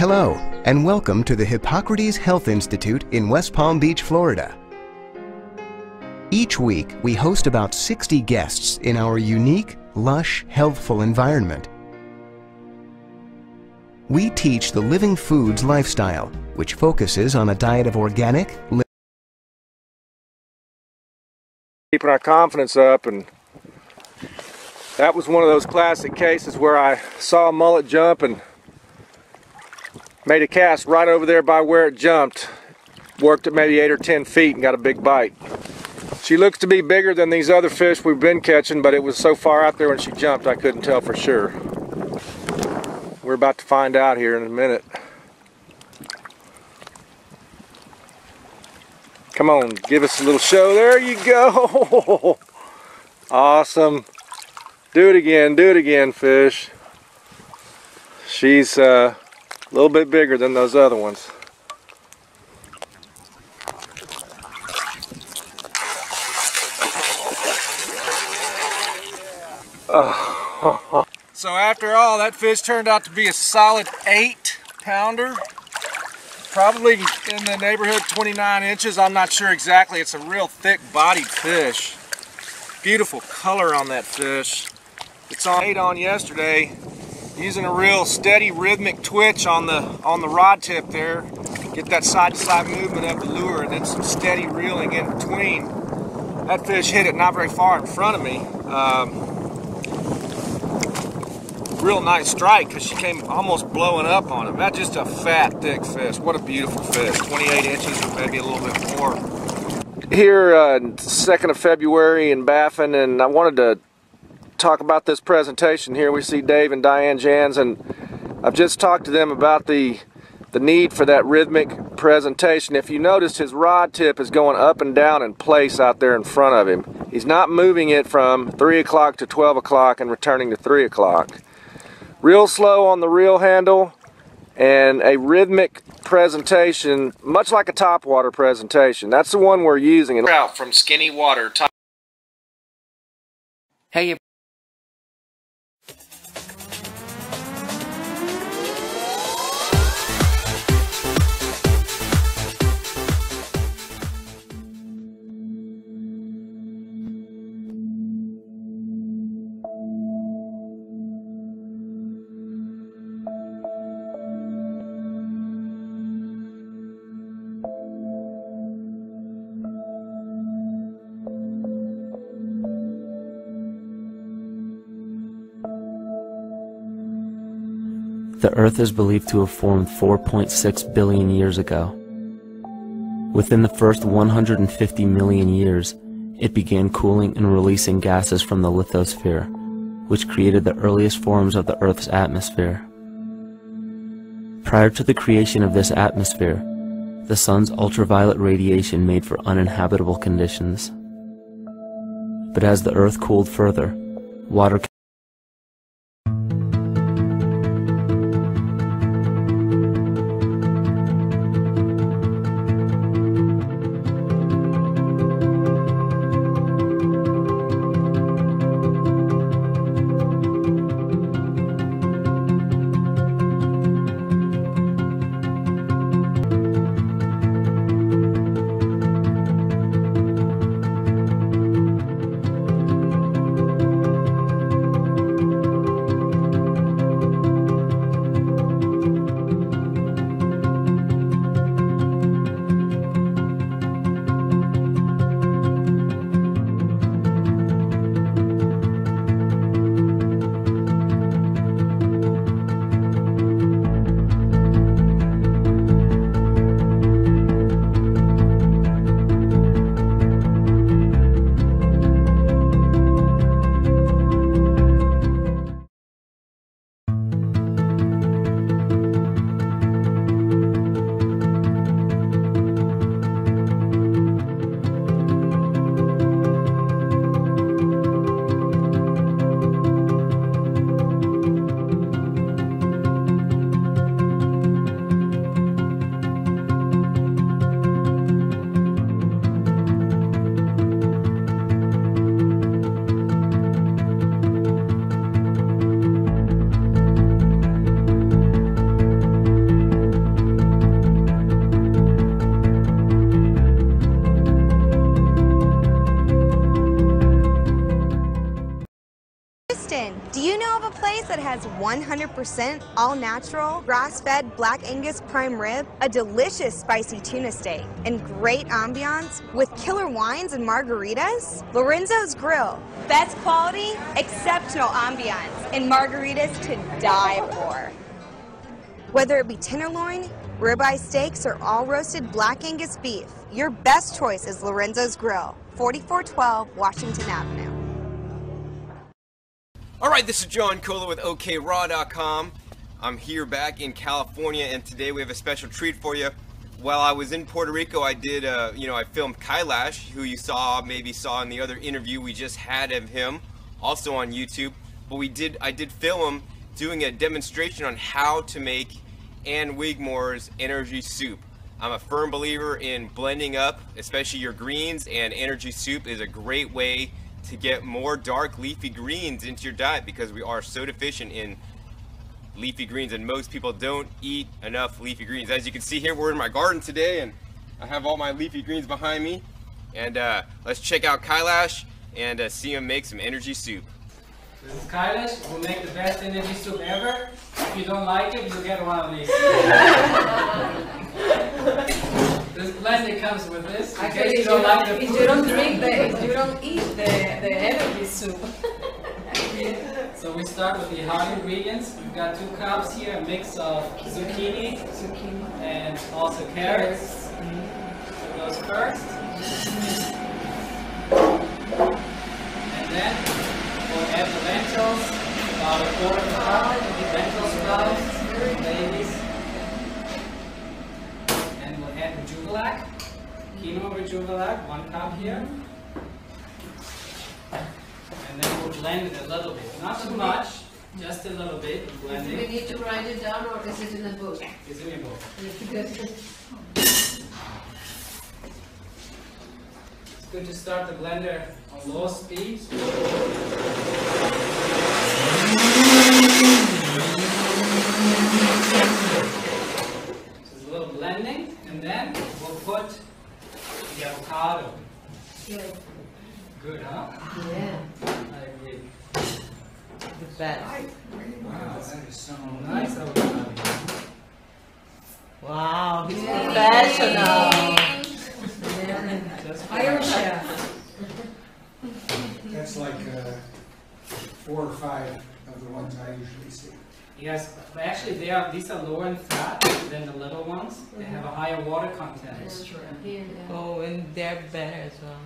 Hello, and welcome to the Hippocrates Health Institute in West Palm Beach, Florida. Each week, we host about 60 guests in our unique, lush, healthful environment. We teach the Living Foods lifestyle, which focuses on a diet of organic, keeping our confidence up, and that was one of those classic cases where I saw a mullet jump and made a cast right over there by where it jumped. Worked at maybe 8 or 10 feet and got a big bite. She looks to be bigger than these other fish we've been catching, but it was so far out there when she jumped I couldn't tell for sure. We're about to find out here in a minute. Come on, give us a little show. There you go. Awesome. Do it again, fish. She's a little bit bigger than those other ones. So after all, that fish turned out to be a solid 8-pounder. Probably in the neighborhood 29 inches. I'm not sure exactly. It's a real thick-bodied fish. Beautiful color on that fish. It's on 8 on yesterday. Using a real steady rhythmic twitch on the rod tip there. Get that side-to-side movement of the lure and then some steady reeling in between. That fish hit it not very far in front of me. Real nice strike because she came almost blowing up on him. That's just a fat, thick fish. What a beautiful fish. 28 inches or maybe a little bit more. Here, 2nd of February in Baffin, and I wanted to talk about this presentation. Here we see Dave and Diane Jans, and I've just talked to them about the need for that rhythmic presentation. If you notice, his rod tip is going up and down in place out there in front of him. He's not moving it from 3 o'clock to 12 o'clock and returning to 3 o'clock. Real slow on the reel handle and a rhythmic presentation, much like a topwater presentation. That's the one we're using. Out from Skinny Water. Hey, the Earth is believed to have formed 4.6 billion years ago. Within the first 150 million years, it began cooling and releasing gases from the lithosphere, which created the earliest forms of the Earth's atmosphere. Prior to the creation of this atmosphere, the sun's ultraviolet radiation made for uninhabitable conditions. But as the Earth cooled further, water Do you know of a place that has 100% all-natural, grass-fed Black Angus prime rib, a delicious spicy tuna steak, and great ambiance with killer wines and margaritas? Lorenzo's Grill. Best quality, exceptional ambiance, and margaritas to die for. Whether it be tenderloin, ribeye steaks, or all-roasted Black Angus beef, your best choice is Lorenzo's Grill, 4412 Washington Avenue. Alright, this is John Kohler with OKRaw.com. I'm here back in California, and today we have a special treat for you. While I was in Puerto Rico, I did, I filmed Kailash, who you maybe saw in the other interview we just had of him, also on YouTube. But I did film him doing a demonstration on how to make Ann Wigmore's energy soup. I'm a firm believer in blending up, especially your greens, and energy soup is a great way to get more dark leafy greens into your diet because we are so deficient in leafy greens and most people don't eat enough leafy greens. As you can see here, we're in my garden today and I have all my leafy greens behind me, and let's check out Kailash and see him make some energy soup. This is Kailash. We'll make the best energy soup ever. If you don't like it, you'll get one of these. This blending comes with this. Actually, if you don't eat the energy soup. So we start with the hard ingredients. We've got 2 cups here, a mix of zucchini and also carrots. So those first. And then we'll add the lentils, about a quarter cup, lentil sprouts, babies. And we'll add the Juvelac, quinoa with Juvelac, 1 cup here. And then we'll blend it a little bit. Not too much, just a little bit. Do we need to write it down or is it in the book? It's in your book. It's good to start the blender on low speed. Just a little blending, and then we'll put the avocado. Yeah. Good, huh? Yeah. I agree. The best. Wow, that is so nice avocado. Wow, he's professional. Fire chef. That's like 4 or 5 of the ones I usually see. Yes, but actually these are lower in fat than the little ones. They have a higher water content. That's true. Oh, and they're better as well.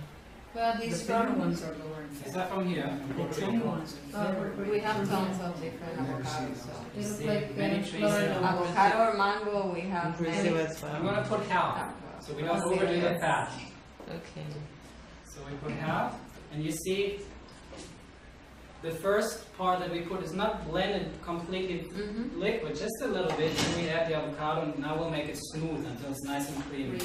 Well, these strong ones are lower in fat. Is that from here? We have tons of different avocados. You It looks see like many trees there. avocado or mango. We have many. I'm going to put half, so we don't overdo the fat. Okay. So we put half, and you see the first part that we put is not blended completely liquid, just a little bit, and we add the avocado, and now we'll make it smooth until it's nice and creamy.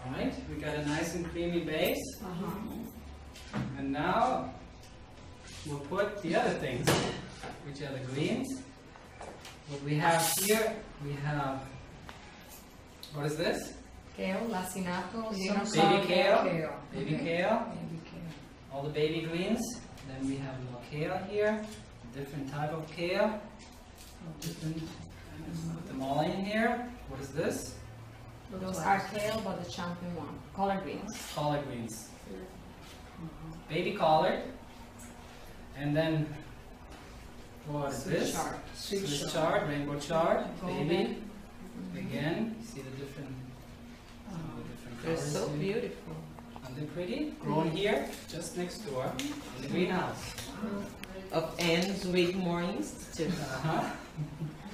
Alright, we got a nice and creamy base. And now we'll put the other things, which are the greens. What we have here, we have, what is this? Kale, lacinato, Baby kale. Baby kale. All the baby greens. Then we have more kale here, different type of kale. Put them all in here. What is this? Those are kale, but the champion one. Collard greens. Collard greens. Baby collard. And then, what is this? Chard. Swiss chard, rainbow chard, baby. Again, see the different They're colors so here. beautiful. Aren't they pretty? Grown here, just next door, in the greenhouse. Of Anne's Wigmore Institute.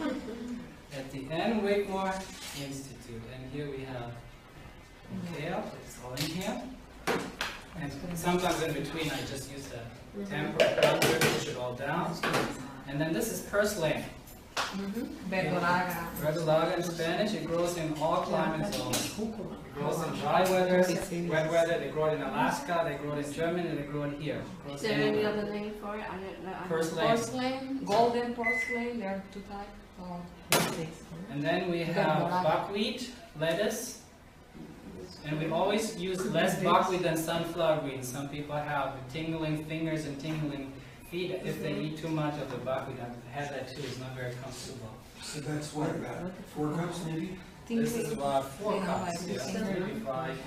At the Ann Wigmore Institute. And here we have kale, it's all in here. And sometimes in between I just use the temper blender to push it all down. And then this is purslane. Verdolaga. Verdolaga in Spanish. It grows in all climate zones. It grows in dry weather, wet weather. They grow it in Alaska. They grow it in Germany. They grow it here. Is there any other name for it? Porcelain. Porcelain, golden porcelain. There are two types. And then we have buckwheat, lettuce. And we always use less buckwheat than sunflower greens. Some people have tingling fingers and tingling feet if they eat too much of the buckwheat. I've had that too. It's not very comfortable. So that's what, about 4 cups maybe? This is about 4 cups. Yeah, maybe 5.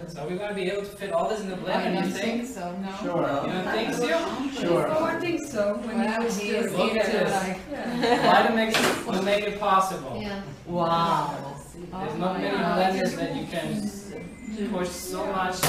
So we're going to be able to fit all this in the blender, you think? So, no. Sure. You don't think so? Sure. Oh, I think so. When I was here, Look at this. PLATO will make it possible. Yeah. Wow. There's not many blenders that you can push so much.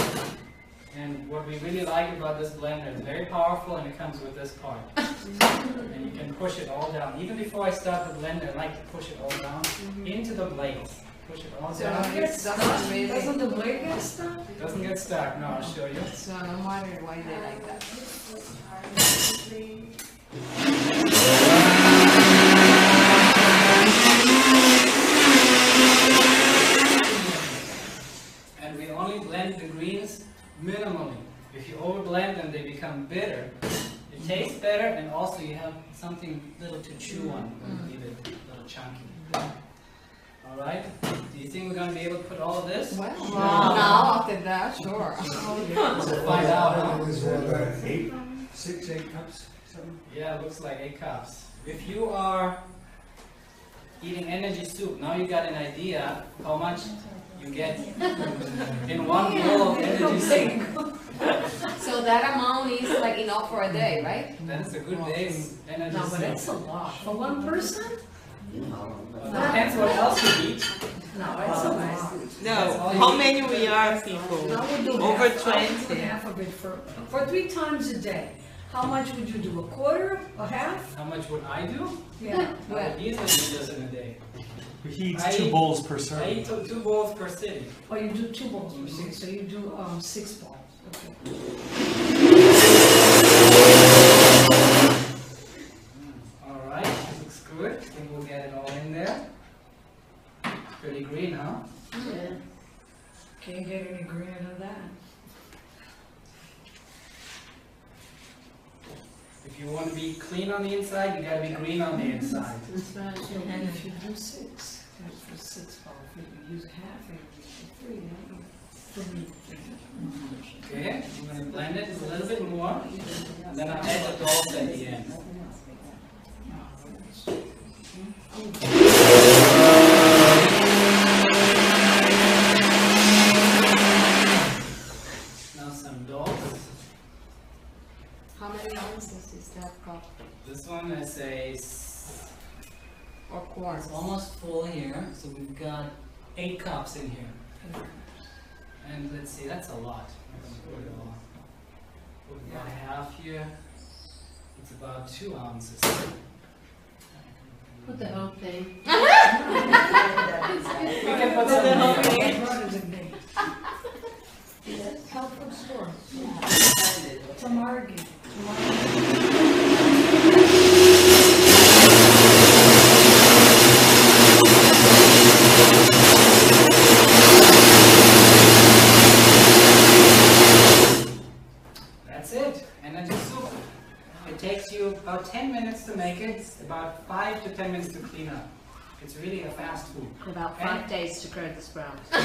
And what we really like about this blender, it's very powerful and it comes with this part. And you can push it all down. Even before I start the blender, I like to push it all down into the blade. Push it all down. Doesn't the blade get stuck? It doesn't get stuck. No, I'll show you. So no matter why they like that. And we only blend the greens minimally. If you overblend them, they become bitter. It tastes better, and also you have something little to chew on when you leave it a little chunky. Alright? Do you think we're going to be able to put all of this? Well, now after that, sure. We'll find out. Huh? Is that about 8, 6, 8 cups? Something? Yeah, it looks like 8 cups. If you are eating energy soup, now you got an idea how much you get in one bowl of energy soup. So that amount is like enough for a day, right? That is a good day's energy soup. No, but that's a lot. For one person? Depends what else you eat. No, it's a lot. No, how many we are people? Now we do Over half, 20. Half of it for 3 times a day. How much would you do? A quarter? A half? How much would I do? Yeah. I would easily do this in a day. He eats I 2 eat- bowls per I serving. eat 2 bowls per sitting. Oh, you do 2 bowls per se, so you do 6 bowls. Okay. Alright, looks good. I think we'll get it all in there. Pretty green, huh? Yeah. Can't get any greener than that. If you want to be clean on the inside, you gotta be green on the inside. So if you do 6, for 6 bowls, you use half and for 3, Okay, I'm gonna blend it a little bit more, and then I'll add the dolls at the end. Now some dolls. How many ounces is that cup? This one is a Or quarts? it's almost full here, so we've got 8 cups in here. And let's see, that's a lot. Let's put it all. Put about half here. It's about 2 ounces. Put the whole thing. We can put some here. Help from store. Yeah. Tamargi. That's it. Energy soup. It takes you about 10 minutes to make it, about 5 to 10 minutes to clean up. It's really a fast food. About And- 5 days to grow the sprouts. And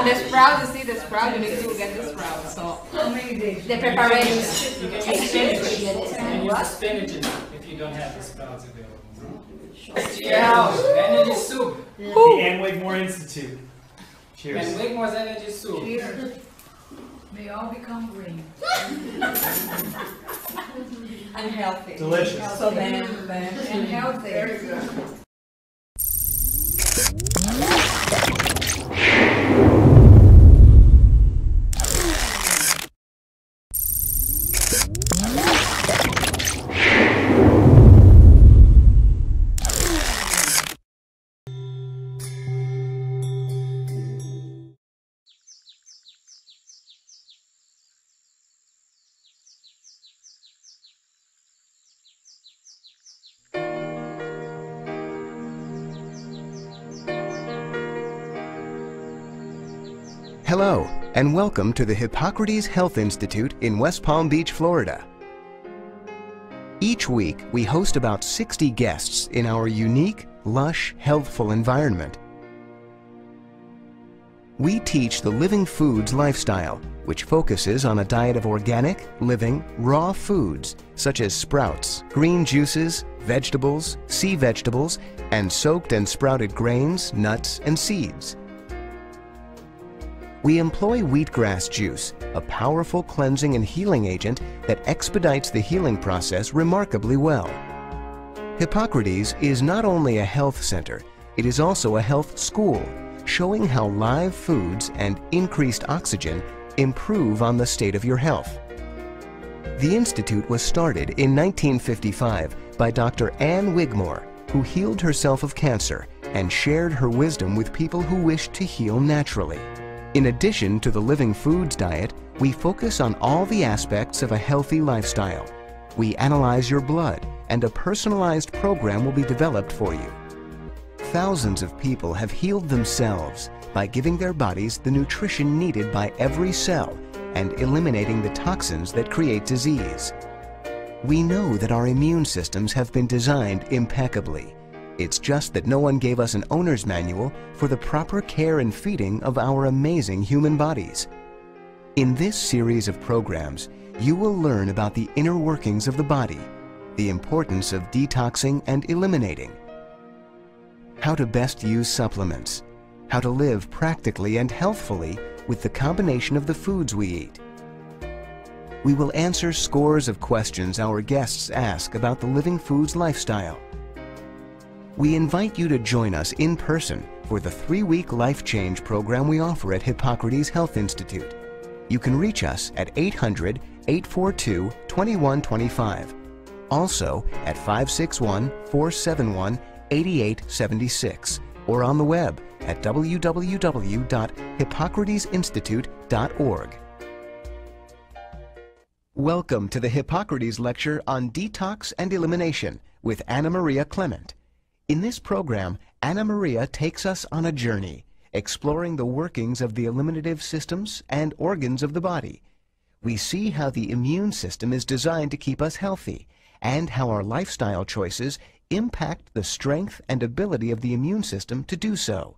the sprout, you see the sprout, you need to get the sprout. So How many days? the preparation. You can use spinach. You can use the spinach in it if you don't have the sprouts available. Cheers! Energy soup. The Ann Wigmore Institute. Cheers. And Wigmore's energy soup. Cheers. May all become green. And healthy. Delicious. So then, and healthy. Very good. Hello, and welcome to the Hippocrates Health Institute in West Palm Beach, Florida. Each week, we host about 60 guests in our unique, lush, healthful environment. We teach the Living Foods lifestyle, which focuses on a diet of organic, living, raw foods such as sprouts, green juices, vegetables, sea vegetables, and soaked and sprouted grains, nuts, and seeds. We employ wheatgrass juice, a powerful cleansing and healing agent that expedites the healing process remarkably well. Hippocrates is not only a health center, it is also a health school, showing how live foods and increased oxygen improve on the state of your health. The Institute was started in 1955 by Dr. Ann Wigmore, who healed herself of cancer and shared her wisdom with people who wished to heal naturally. In addition to the Living Foods diet, we focus on all the aspects of a healthy lifestyle. We analyze your blood, and a personalized program will be developed for you. Thousands of people have healed themselves by giving their bodies the nutrition needed by every cell and eliminating the toxins that create disease. We know that our immune systems have been designed impeccably. It's just that no one gave us an owner's manual for the proper care and feeding of our amazing human bodies. In this series of programs, you will learn about the inner workings of the body, the importance of detoxing and eliminating, how to best use supplements, how to live practically and healthfully with the combination of the foods we eat. We will answer scores of questions our guests ask about the Living Foods lifestyle. We invite you to join us in person for the 3-week Life Change program we offer at Hippocrates Health Institute. You can reach us at 800-842-2125, also at 561-471-8876, or on the web at www.hippocratesinstitute.org. Welcome to the Hippocrates Lecture on Detox and Elimination with Anna Maria Clement. In this program, Anna Maria takes us on a journey, exploring the workings of the eliminative systems and organs of the body. We see how the immune system is designed to keep us healthy, and how our lifestyle choices impact the strength and ability of the immune system to do so.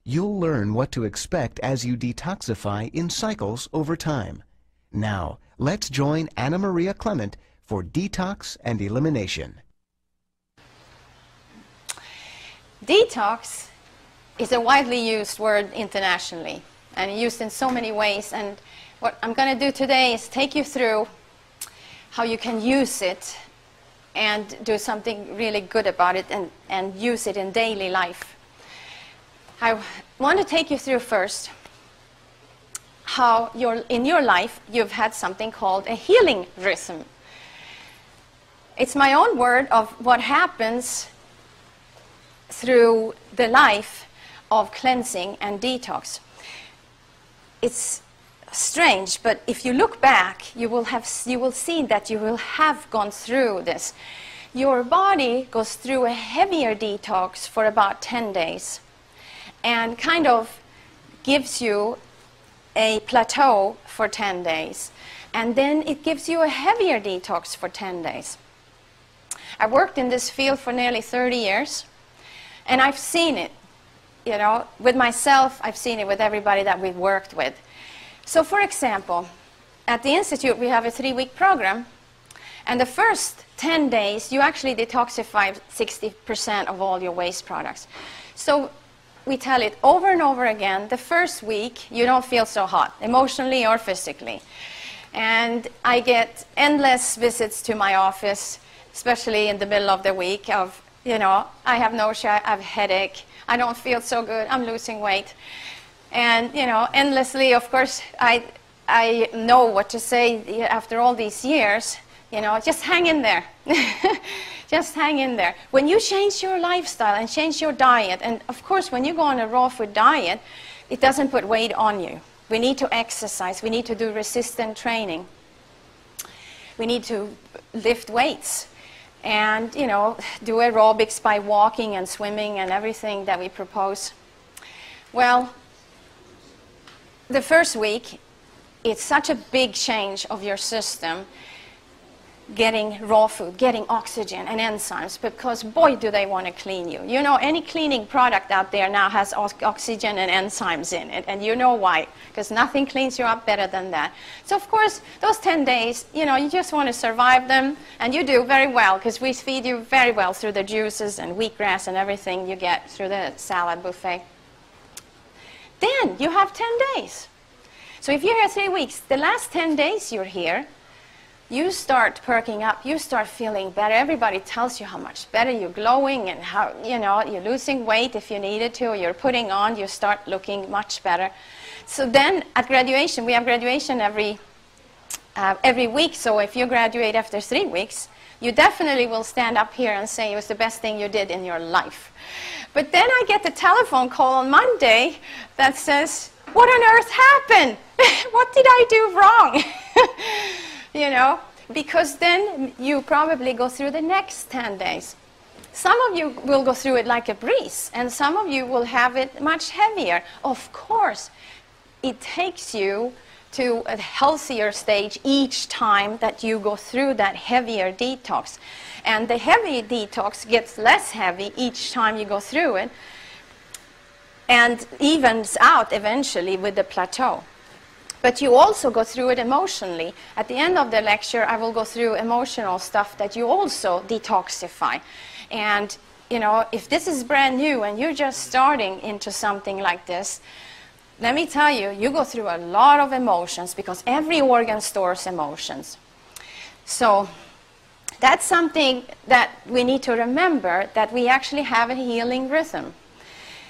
You'll learn what to expect as you detoxify in cycles over time. Now, let's join Anna Maria Clement for Detox and Elimination. Detox is a widely used word internationally and used in so many ways, and what I'm going to do today is take you through how you can use it and do something really good about it and use it in daily life. I want to take you through first how in your life you've had something called a healing rhythm. It's my own word of what happens through the life of cleansing and detox. It's strange, but if you look back, you will see that you will have gone through this. Your body goes through a heavier detox for about 10 days and kind of gives you a plateau for 10 days, and then it gives you a heavier detox for 10 days. I worked in this field for nearly 30 years, and I've seen it, you know, with myself. I've seen it with everybody that we've worked with. So, for example, at the Institute, we have a 3-week program, and the first 10 days, you actually detoxify 60% of all your waste products. So we tell it over and over again. The first week, you don't feel so hot, emotionally or physically. And I get endless visits to my office, especially in the middle of the week of, you know, I have nausea, I have a headache, I don't feel so good, I'm losing weight. And, you know, endlessly, of course, I know what to say after all these years, you know, just hang in there. Just hang in there. When you change your lifestyle and change your diet, and of course, when you go on a raw food diet, it doesn't put weight on you. We need to exercise, we need to do resistance training. We need to lift weights. And, you know, do aerobics by walking and swimming and everything that we propose. Well, the first week, it's such a big change of your system, getting raw food, getting oxygen and enzymes, because boy, do they want to clean you. You know, any cleaning product out there now has oxygen and enzymes in it, and you know why, because nothing cleans you up better than that. So of course, those 10 days, you know, you just want to survive them, and you do very well, because we feed you very well through the juices and wheatgrass and everything you get through the salad buffet. Then you have 10 days. So if you're here 3 weeks, the last 10 days you're here, you start perking up, you start feeling better. Everybody tells you how much better you're glowing and how, you know, you're losing weight if you needed to, or you're putting on, you start looking much better. So then at graduation, we have graduation every week. So if you graduate after 3 weeks, you definitely will stand up here and say it was the best thing you did in your life. But then I get the telephone call on Monday that says, what on earth happened? What did I do wrong? You know, because then you probably go through the next 10 days. Some of you will go through it like a breeze, and some of you will have it much heavier. Of course, it takes you to a healthier stage each time that you go through that heavier detox. And the heavy detox gets less heavy each time you go through it, and evens out eventually with the plateau. But you also go through it emotionally. At the end of the lecture, I will go through emotional stuff that you also detoxify. And, you know, if this is brand new and you're just starting into something like this, let me tell you, you go through a lot of emotions, because every organ stores emotions. So that's something that we need to remember, that we actually have a healing rhythm.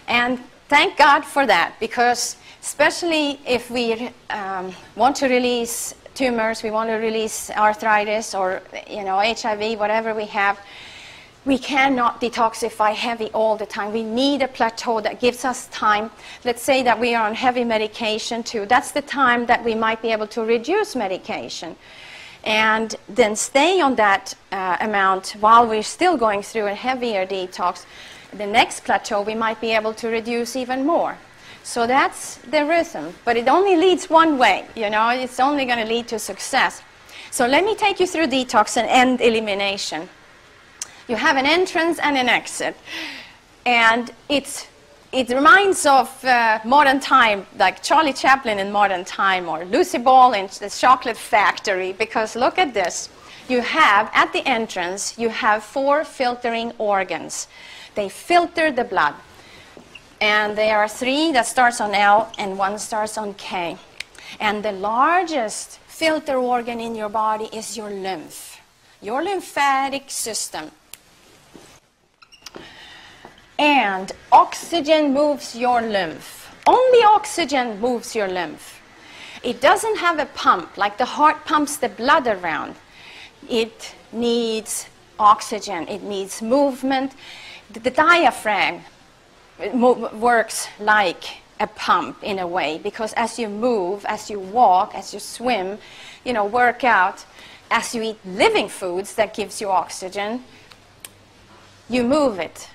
And thank God for that, because especially if we want to release tumors, we want to release arthritis, or, you know, HIV, whatever we have, we cannot detoxify heavy all the time. We need a plateau that gives us time. Let's say that we are on heavy medication too. That's the time that we might be able to reduce medication, and then stay on that amount while we're still going through a heavier detox. The next plateau, we might be able to reduce even more. So that's the rhythm, but it only leads one way, you know, it's only going to lead to success. So let me take you through detox and end elimination. You have an entrance and an exit, and it reminds of modern time, like Charlie Chaplin in Modern Time, or Lucy Ball in the Chocolate Factory, because look at this. You have, at the entrance, you have 4 filtering organs. They filter the blood. And there are 3 that starts on L and 1 starts on K. And the largest filter organ in your body is your lymph, your lymphatic system. And oxygen moves your lymph. Only oxygen moves your lymph. It doesn't have a pump like the heart pumps the blood around. It needs oxygen. It needs movement. The diaphragm works like a pump in a way, because as you move, as you walk, as you swim, you know, work out, as you eat living foods that gives you oxygen, you move it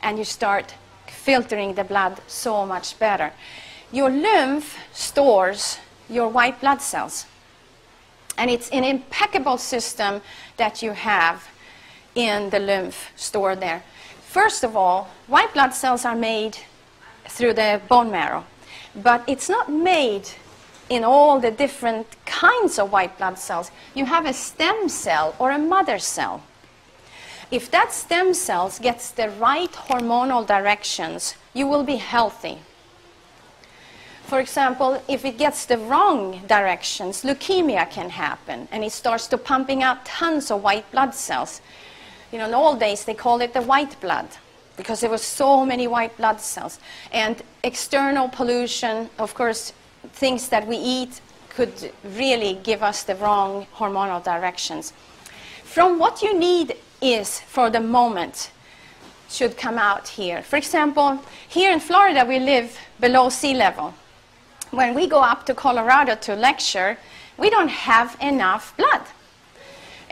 and you start filtering the blood so much better. Your lymph stores your white blood cells, and it's an impeccable system that you have in the lymph store there. First of all, white blood cells are made through the bone marrow, but it's not made in all the different kinds of white blood cells. You have a stem cell or a mother cell. If that stem cell gets the right hormonal directions, you will be healthy. For example, if it gets the wrong directions, leukemia can happen, and it starts to pumping out tons of white blood cells. You know, in the old days, they called it the white blood, because there were so many white blood cells. And external pollution, of course, things that we eat could really give us the wrong hormonal directions. From what you need is, for the moment, should come out here. For example, here in Florida, we live below sea level. When we go up to Colorado to lecture, we don't have enough blood.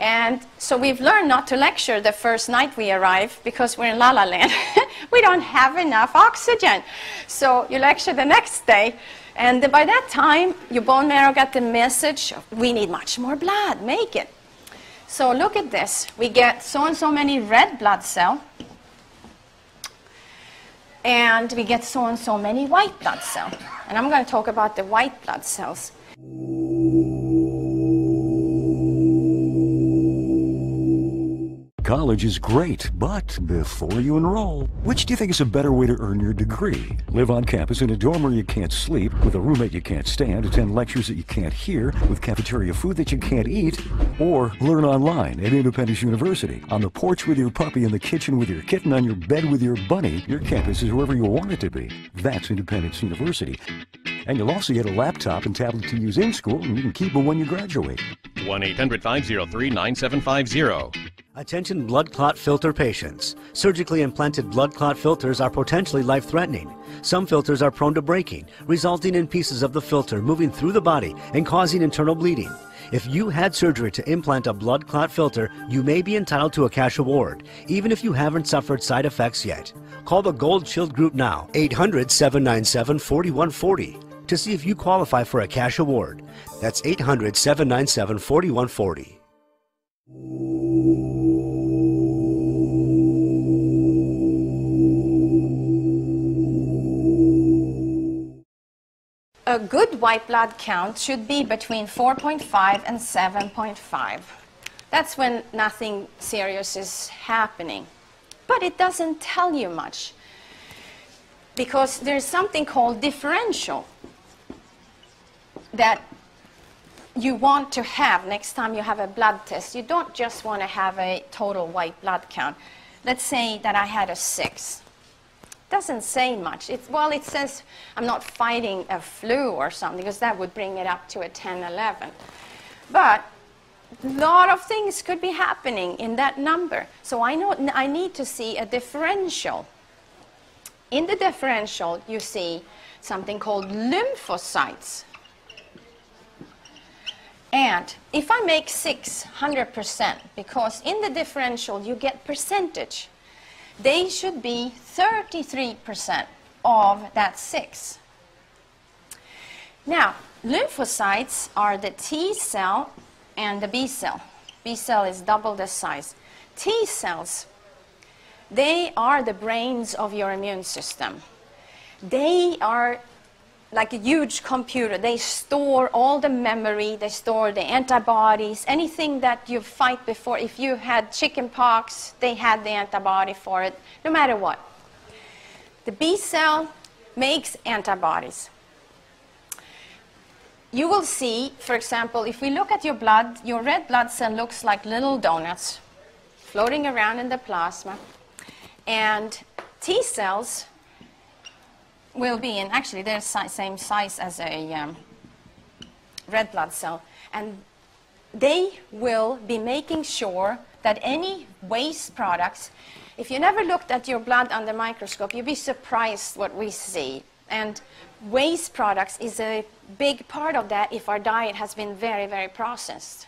And so we've learned not to lecture the first night we arrive because we're in La La Land. We don't have enough oxygen. So you lecture the next day, and by that time, your bone marrow got the message, we need much more blood, make it. So look at this. We get so and so many red blood cells, and we get so and so many white blood cells. And I'm going to talk about the white blood cells. College is great, but before you enroll, which do you think is a better way to earn your degree? Live on campus in a dorm where you can't sleep, with a roommate you can't stand, attend lectures that you can't hear, with cafeteria food that you can't eat, or learn online at Independence University. On the porch with your puppy, in the kitchen with your kitten, on your bed with your bunny, your campus is wherever you want it to be. That's Independence University. And you'll also get a laptop and tablet to use in school, and you can keep them when you graduate. 1-800-503-9750. Attention blood clot filter patients. Surgically implanted blood clot filters are potentially life-threatening. Some filters are prone to breaking, resulting in pieces of the filter moving through the body and causing internal bleeding. If you had surgery to implant a blood clot filter, you may be entitled to a cash award, even if you haven't suffered side effects yet. Call the Gold Shield Group now, 800-797-4140, to see if you qualify for a cash award. That's 800-797-4140. A good white blood count should be between 4.5 and 7.5. That's when nothing serious is happening. But it doesn't tell you much, because there's something called differential that you want to have next time you have a blood test. You don't just want to have a total white blood count. Let's say that I had a 6. Doesn't say much. Well, it says I'm not fighting a flu or something, because that would bring it up to a 10, 11. But a lot of things could be happening in that number. So I know I need to see a differential. In the differential, you see something called lymphocytes. And if I make 6 100%, because in the differential you get percentage, they should be 33% of that 6. Now, lymphocytes are the T cell and the B cell. B cell is double the size. T cells, they are the brains of your immune system. They are like a huge computer. They store all the memory, they store the antibodies, anything that you fight before. If you had chicken pox, they had the antibody for it, no matter what. The B cell makes antibodies. You will see, for example, if we look at your blood, your red blood cell looks like little donuts floating around in the plasma. And T cells will be in, actually they're same size as a red blood cell, and they will be making sure that any waste products, if you never looked at your blood under microscope, you'd be surprised what we see. And waste products is a big part of that if our diet has been very, very processed.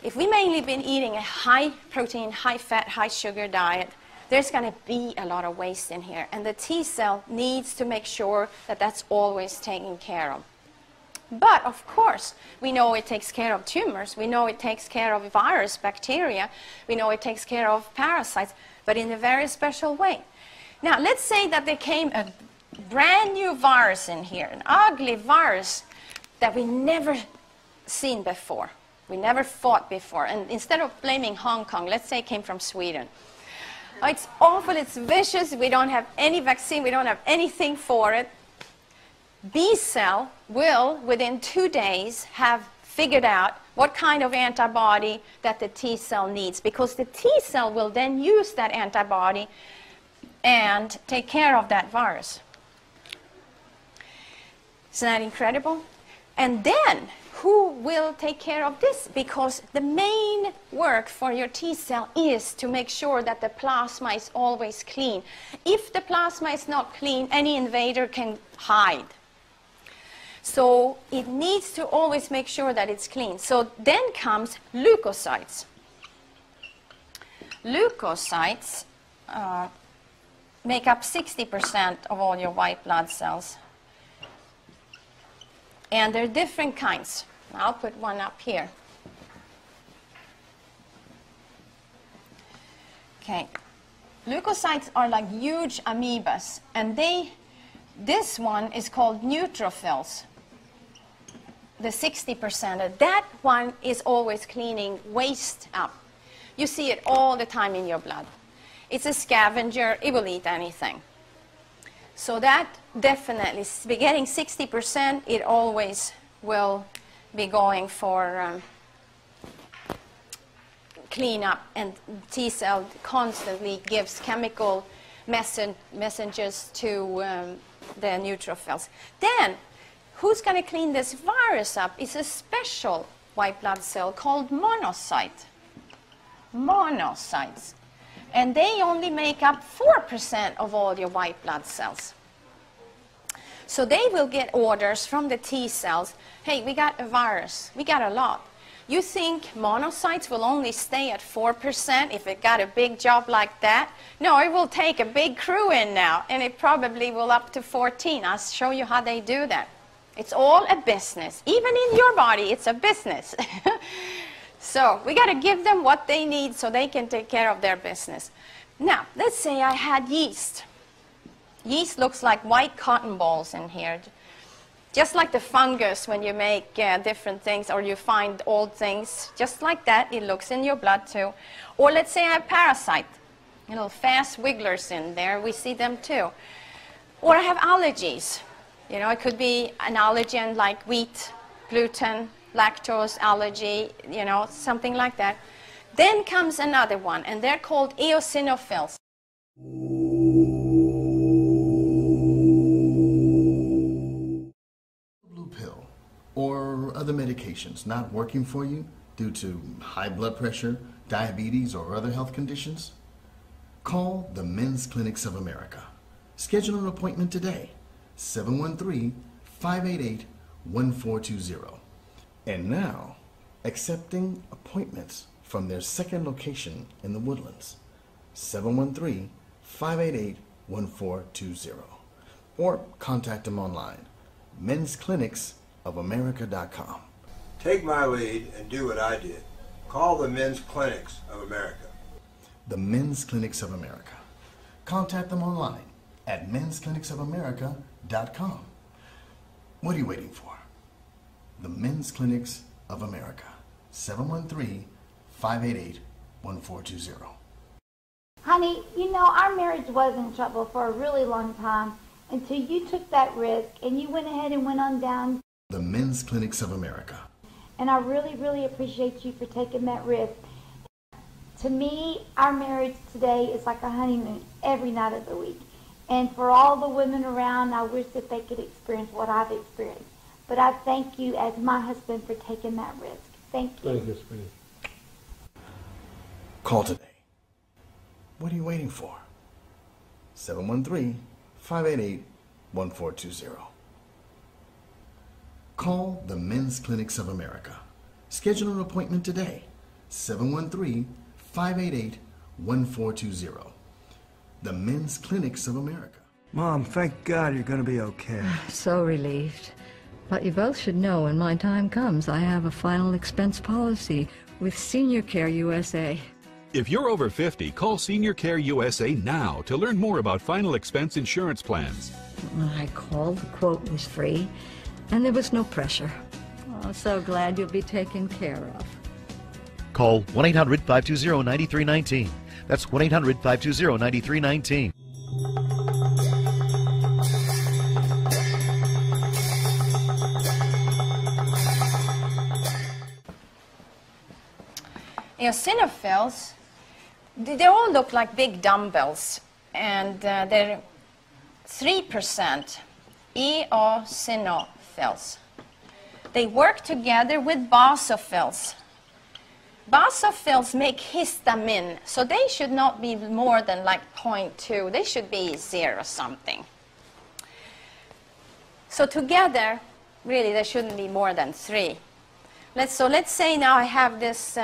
If we mainly been eating a high protein, high fat, high sugar diet, there's going to be a lot of waste in here. And the T cell needs to make sure that that's always taken care of. But, of course, we know it takes care of tumors. We know it takes care of virus, bacteria. We know it takes care of parasites, but in a very special way. Now, let's say that there came a brand new virus in here, an ugly virus that we never seen before. We never fought before. And instead of blaming Hong Kong, let's say it came from Sweden. Oh, it's awful, it's vicious, we don't have any vaccine, we don't have anything for it. B cell will, within 2 days, have figured out what kind of antibody that the T cell needs, because the T cell will then use that antibody and take care of that virus. Isn't that incredible? And then, who will take care of this? Because the main work for your T cell is to make sure that the plasma is always clean. If the plasma is not clean, any invader can hide. So it needs to always make sure that it's clean. So then comes leukocytes. Leukocytes make up 60% of all your white blood cells. And there are different kinds. I'll put one up here. Okay. Leukocytes are like huge amoebas, and this one is called neutrophils. The 60%, that one is always cleaning waste up. You see it all the time in your blood. It's a scavenger, it will eat anything. So that definitely, getting 60%, it always will be going for cleanup, and T cell constantly gives chemical messengers to the neutrophils. Then, who's going to clean this virus up is a special white blood cell called monocyte. Monocytes. And they only make up 4% of all your white blood cells. So they will get orders from the T cells. Hey, we got a virus. We got a lot. You think monocytes will only stay at 4% if it got a big job like that? No, it will take a big crew in now, and it probably will up to 14. I'll show you how they do that. It's all a business. Even in your body, it's a business. So we got to give them what they need so they can take care of their business. Now, let's say I had yeast. Yeast looks like white cotton balls in here. Just like the fungus when you make different things, or you find old things, just like that, it looks in your blood too. Or let's say I have parasite, fast wigglers in there, we see them too. Or I have allergies. It could be an allergen like wheat, gluten, lactose allergy, something like that. Then comes another one, and they're called eosinophils. Blue pill or other medications not working for you due to high blood pressure, diabetes, or other health conditions? Call the Men's Clinics of America. Schedule an appointment today, 713-588-1420. And now, accepting appointments from their second location in the Woodlands, 713-588-1420. Or contact them online, mensclinicsofamerica.com. Take my lead and do what I did. Call the Men's Clinics of America. The Men's Clinics of America. Contact them online at mensclinicsofamerica.com. What are you waiting for? The Men's Clinics of America, 713-588-1420. Honey, our marriage was in trouble for a really long time until you took that risk and you went ahead and went on down. The Men's Clinics of America. And I really, really appreciate you for taking that risk. To me, our marriage today is like a honeymoon every night of the week. And for all the women around, I wish that they could experience what I've experienced. But I thank you as my husband for taking that risk. Thank you. Thank you, sweetie. Call today. What are you waiting for? 713-588-1420. Call the Men's Clinics of America. Schedule an appointment today, 713-588-1420. The Men's Clinics of America. Mom, thank God you're going to be okay. So relieved. But you both should know when my time comes, I have a final expense policy with Senior Care USA. If you're over 50, call Senior Care USA now to learn more about final expense insurance plans. I called, the quote was free, and there was no pressure. Oh, so glad you'll be taken care of. Call 1-800-520-9319. That's 1-800-520-9319. Eosinophils, they all look like big dumbbells, and they're 3% eosinophils. They work together with basophils. Basophils make histamine, so they should not be more than like 0.2. They should be 0 something. So together, really, there shouldn't be more than 3. Let's say now I have this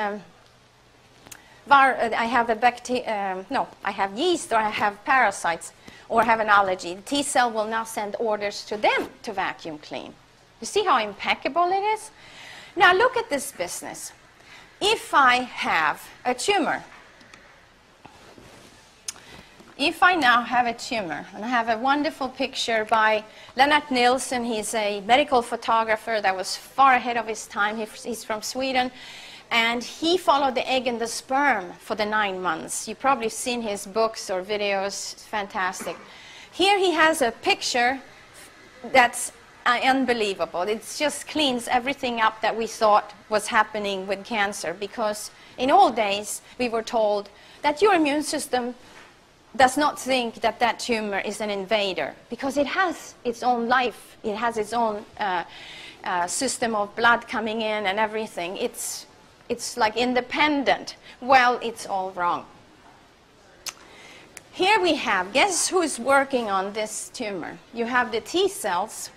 I have I have yeast, or I have parasites, or have an allergy, the T cell will now send orders to them to vacuum clean. You see how impeccable it is? Now look at this business. If I have a tumor, if I now have a tumor, and I have a wonderful picture by Lennart Nilsson, he's a medical photographer that was far ahead of his time. He's from Sweden, and he followed the egg and the sperm for the 9 months. You've probably seen his books or videos. It's fantastic. Here he has a picture that's unbelievable. It just cleans everything up that we thought was happening with cancer, because in old days we were told that your immune system does not think that that tumor is an invader, because it has its own life. It has its own system of blood coming in and everything. It's like independent. Well, it's all wrong. Here we have, guess who's working on this tumor? You have the T cells,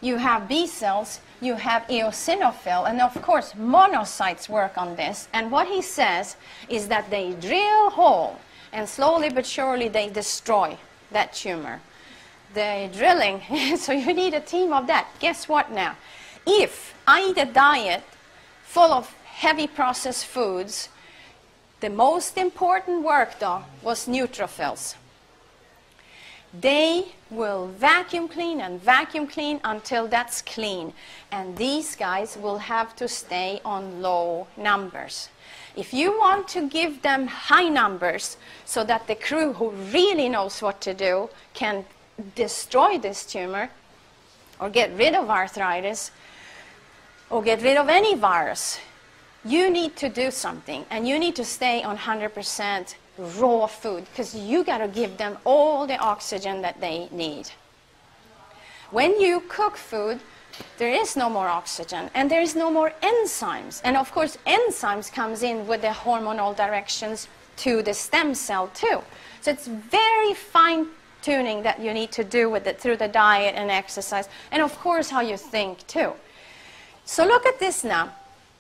you have B cells, you have eosinophil, and of course monocytes work on this. And what he says is that they drill a hole, and slowly but surely they destroy that tumor. The drilling, so you need a team of that. Guess what now? If I eat a diet full of heavy processed foods, the most important work though was neutrophils. They will vacuum clean until that's clean. And these guys will have to stay on low numbers. If you want to give them high numbers so that the crew who really knows what to do can destroy this tumor or get rid of arthritis or get rid of any virus, you need to do something, and you need to stay on 100% raw food, because you got to give them all the oxygen that they need. When you cook food, there is no more oxygen, and there is no more enzymes. And of course, enzymes comes in with the hormonal directions to the stem cell too. So it's very fine tuning that you need to do with it through the diet and exercise, and of course how you think too. So look at this now.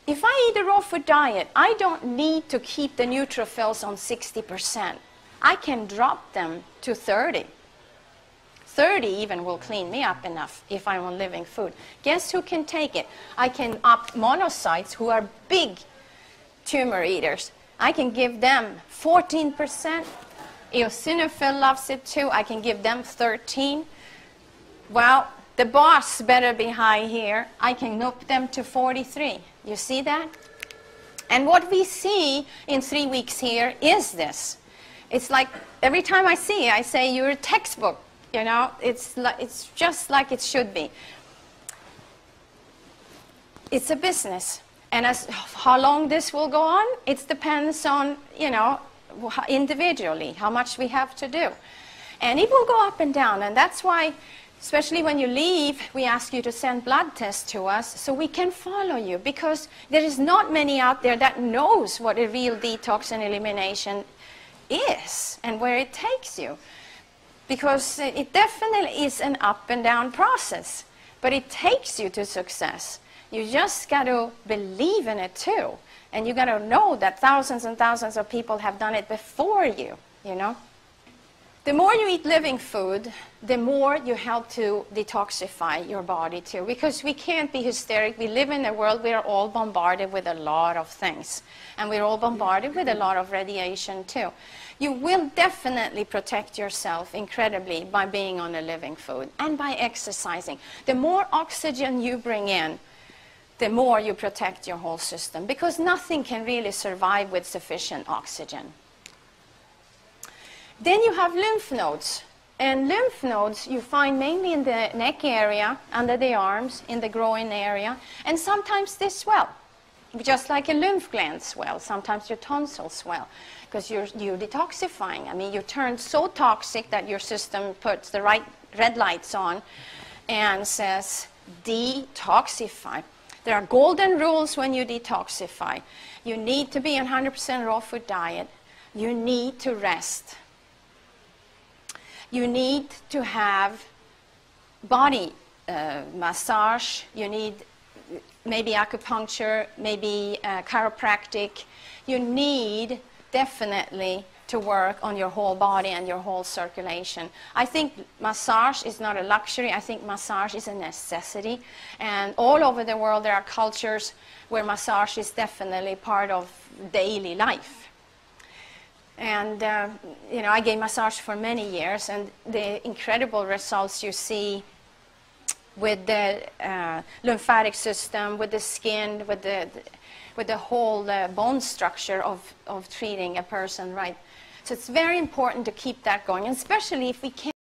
If I eat a raw food diet, I don't need to keep the neutrophils on 60%. I can drop them to 30. 30 even will clean me up enough if I'm on living food. Guess who can take it? I can up monocytes, who are big tumor eaters. I can give them 14%. Eosinophil loves it too. I can give them 13. Well, the boss better be high here. I can up them to 43. You see that? And what we see in 3 weeks here is this. It's like every time I see it, I say, you're a textbook. You know, it's just like it should be. It's a business. And as how long this will go on, it depends on, you know, individually, how much we have to do. And it will go up and down. And that's why, especially when you leave, we ask you to send blood tests to us so we can follow you, because there is not many out there that knows what a real detox and elimination is and where it takes you. Because it definitely is an up and down process, but it takes you to success. You just got to believe in it too. And you got to know that thousands and thousands of people have done it before you, you know. The more you eat living food, the more you help to detoxify your body too. Because we can't be hysteric. We live in a world we are all bombarded with a lot of things. And we're all bombarded with a lot of radiation too. You will definitely protect yourself incredibly by being on a living food and by exercising. The more oxygen you bring in, the more you protect your whole system, because nothing can really survive with sufficient oxygen. Then you have lymph nodes. And lymph nodes you find mainly in the neck area, under the arms, in the groin area, and sometimes they swell. Just like a lymph gland swell, sometimes your tonsils swell, because you're detoxifying. I mean, you turn so toxic that your system puts the right red lights on and says, detoxify. There are golden rules when you detoxify. You need to be on 100% raw food diet. You need to rest. You need to have body massage. You need maybe acupuncture, maybe chiropractic. You need definitely to work on your whole body and your whole circulation. I think massage is not a luxury. I think massage is a necessity. And all over the world there are cultures where massage is definitely part of daily life. And you know, I gave massage for many years, and the incredible results you see with the lymphatic system, with the skin, with the whole bone structure of treating a person right. So it's very important to keep that going, especially if we can't